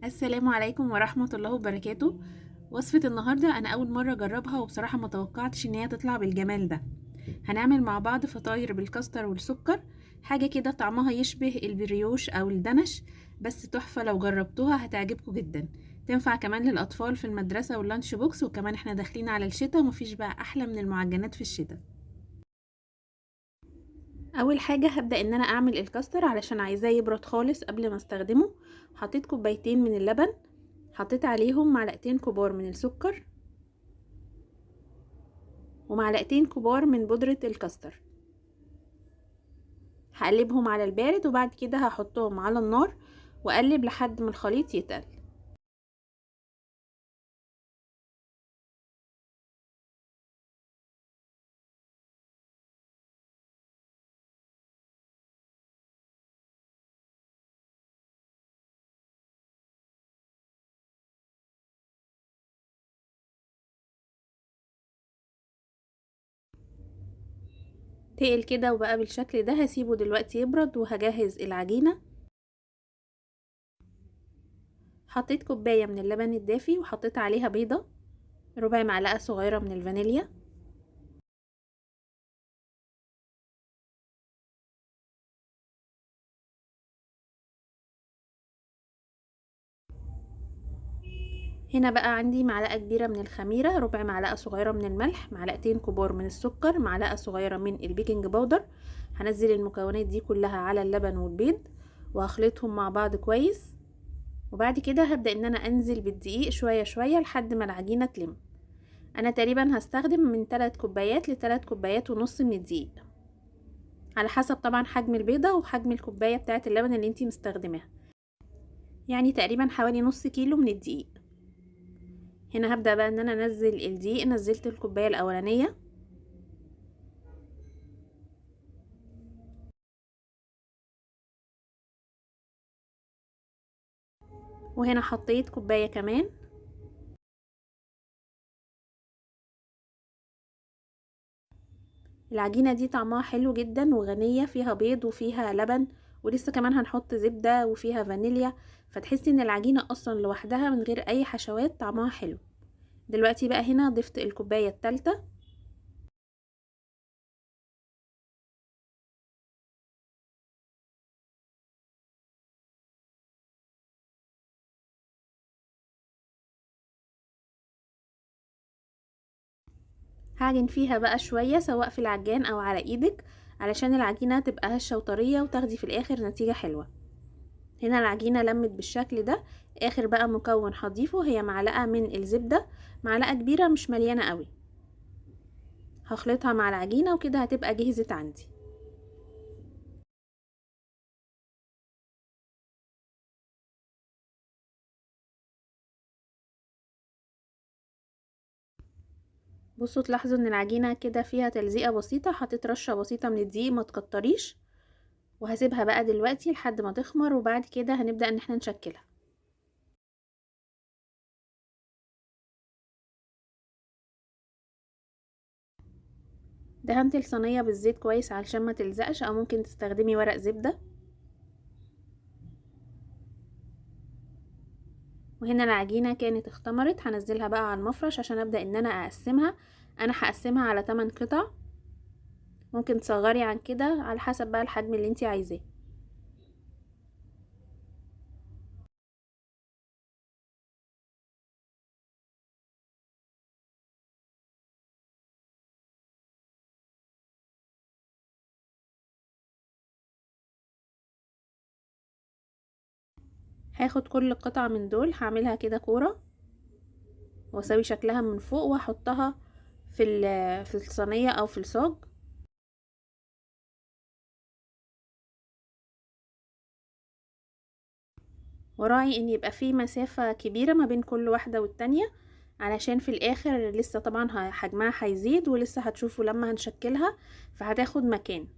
السلام عليكم ورحمة الله وبركاته. وصفة النهاردة أنا أول مرة أجربها، وبصراحة ما توقعتش إن هي تطلع بالجمال ده. هنعمل مع بعض فطاير بالكاستر والسكر، حاجة كده طعمها يشبه البريوش أو الدنش، بس تحفة. لو جربتوها هتعجبكم جدا. تنفع كمان للأطفال في المدرسة واللانش بوكس، وكمان احنا داخلين على الشتاء ومفيش بقى أحلى من المعجنات في الشتاء. اول حاجه هبدا ان انا اعمل الكاستر علشان عايزاه يبرد خالص قبل ما استخدمه. حطيت كوبايتين من اللبن، حطيت عليهم معلقتين كبار من السكر ومعلقتين كبار من بودرة الكاستر. هقلبهم على البارد وبعد كده هحطهم على النار واقلب لحد ما الخليط يتقل. تقل كده وبقى بالشكل ده، هسيبه دلوقتي يبرد وهجهز العجينة. حطيت كوباية من اللبن الدافي وحطيت عليها بيضة، ربع معلقة صغيرة من الفانيليا، هنا بقى عندي معلقة كبيرة من الخميرة، ربع معلقة صغيرة من الملح، معلقتين كبار من السكر، معلقة صغيرة من البيكنج باودر. هنزل المكونات دي كلها على اللبن والبيض وهخلطهم مع بعض كويس، وبعد كده هبدأ ان انا انزل بالدقيق شوية شوية لحد ما العجينة تلم. انا تقريبا هستخدم من 3 كوبايات ل3 كوبايات ونص من الدقيق، على حسب طبعا حجم البيضة وحجم الكوباية بتاعة اللبن اللي انتي مستخدماها، يعني تقريبا حوالي نص كيلو من الدقيق. هنا هبدأ بقى ان انا انزل الدقيق، نزلت الكوباية الاولانية، وهنا حطيت كوباية كمان. العجينة دي طعمها حلو جدا وغنية، فيها بيض وفيها لبن ولسه كمان هنحط زبدة وفيها فانيليا، فتحسي ان العجينة اصلا لوحدها من غير اي حشوات طعمها حلو. دلوقتي بقى هنا ضفت الكوباية التالتة، هعجن فيها بقى شوية سواء في العجان او على ايدك، علشان العجينة تبقى هشة وطرية وتاخدي في الاخر نتيجة حلوة. هنا العجينة لمت بالشكل ده. اخر بقى مكون هضيفه هي معلقة من الزبدة، معلقة كبيرة مش مليانة قوي. هخلطها مع العجينة وكده هتبقى جهزت عندي. بصوا تلاحظوا ان العجينة كده فيها تلزيقة بسيطة، حطيت رشة بسيطة من الدقيق، ما تكتريش. وهسيبها بقى دلوقتي لحد ما تخمر، وبعد كده هنبدأ ان احنا نشكلها. دهنت الصينية بالزيت كويس علشان ما تلزقش، او ممكن تستخدمي ورق زبدة. وهنا العجينة كانت اختمرت، هنزلها بقى على المفرش عشان ابدأ ان انا اقسمها. انا هقسمها على 8 قطع، ممكن تصغري عن كده على حسب بقى الحجم اللي انتي عايزاه. هاخد كل قطعة من دول هعملها كده كورة، واسوي شكلها من فوق واحطها في الصينية او في الصاج. وراعي ان يبقى في مسافة كبيرة ما بين كل واحدة والتانية، علشان في الاخر لسه طبعا حجمها هيزيد، ولسه هتشوفوا لما هنشكلها فهتاخد مكان.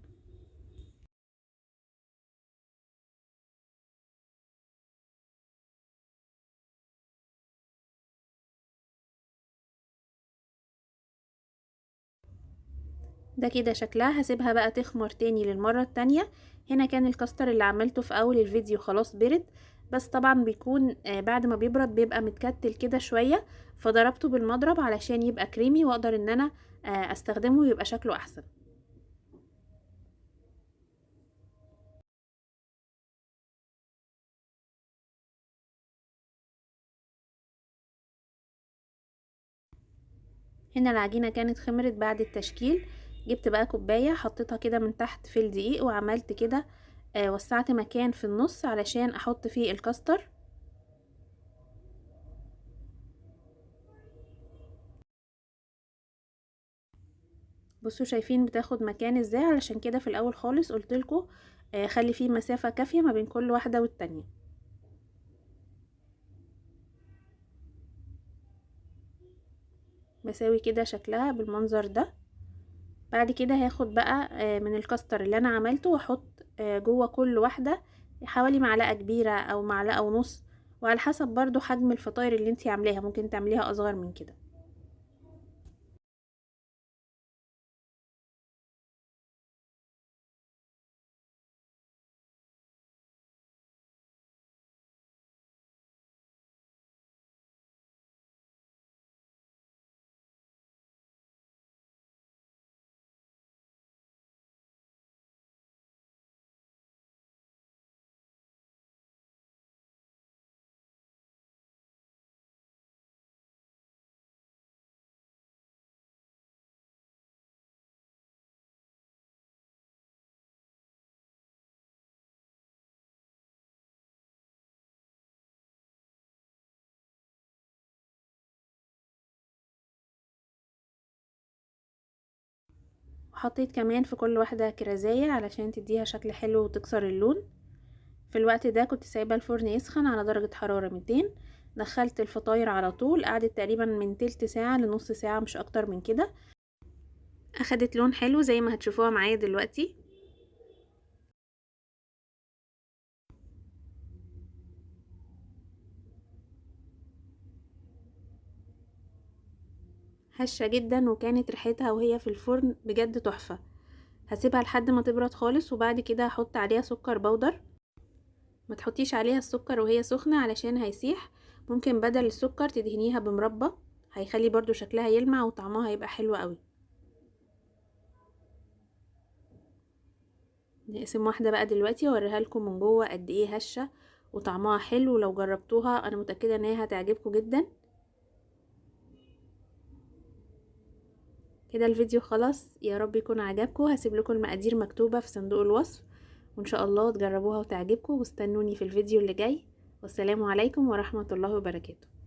ده كده شكلها، هسيبها بقى تخمر تاني للمرة التانية. هنا كان الكاستر اللي عملته في اول الفيديو خلاص برد، بس طبعا بيكون بعد ما بيبرد بيبقى متكتل كده شوية، فضربته بالمضرب علشان يبقى كريمي واقدر ان انا استخدمه ويبقى شكله احسن. هنا العجينة كانت خمرت بعد التشكيل. جبت بقى كوباية حطيتها كده من تحت في الدقيق وعملت كده وسعت مكان في النص علشان احط فيه الكاستر. بصوا شايفين بتاخد مكان ازاي، علشان كده في الاول خالص قلتلكوا خلي فيه مسافة كافية ما بين كل واحدة والتانية. بساوي كده شكلها بالمنظر ده. بعد كده هاخد بقى من الكاستر اللي انا عملته واحط جوه كل واحدة حوالي معلقة كبيرة او معلقة ونص، وعلى حسب برضو حجم الفطاير اللي انتي عاملاها، ممكن تعمليها اصغر من كده. وحطيت كمان في كل واحدة كرزاية علشان تديها شكل حلو وتكسر اللون. في الوقت ده كنت سايبة الفرن يسخن على درجة حرارة 200. دخلت الفطاير على طول، قعدت تقريبا من تلت ساعة لنص ساعة مش اكتر من كده. اخدت لون حلو زي ما هتشوفوها معايا دلوقتي. هشة جدا، وكانت ريحتها وهي في الفرن بجد تحفة. هسيبها لحد ما تبرد خالص وبعد كده هحط عليها سكر بودر. ما تحطيش عليها السكر وهي سخنة علشان هيسيح. ممكن بدل السكر تدهنيها بمربى، هيخلي برضو شكلها يلمع وطعمها هيبقى حلو قوي. نقسم واحدة بقى دلوقتي واوريها لكم من جوه قد ايه هشة وطعمها حلو. لو جربتوها انا متأكدة ان هي هتعجبكم جدا. كده الفيديو خلاص، يا رب يكون عجبكم. هسيب لكم المقادير مكتوبة في صندوق الوصف، وان شاء الله تجربوها وتعجبكم، واستنوني في الفيديو اللي جاي. والسلام عليكم ورحمة الله وبركاته.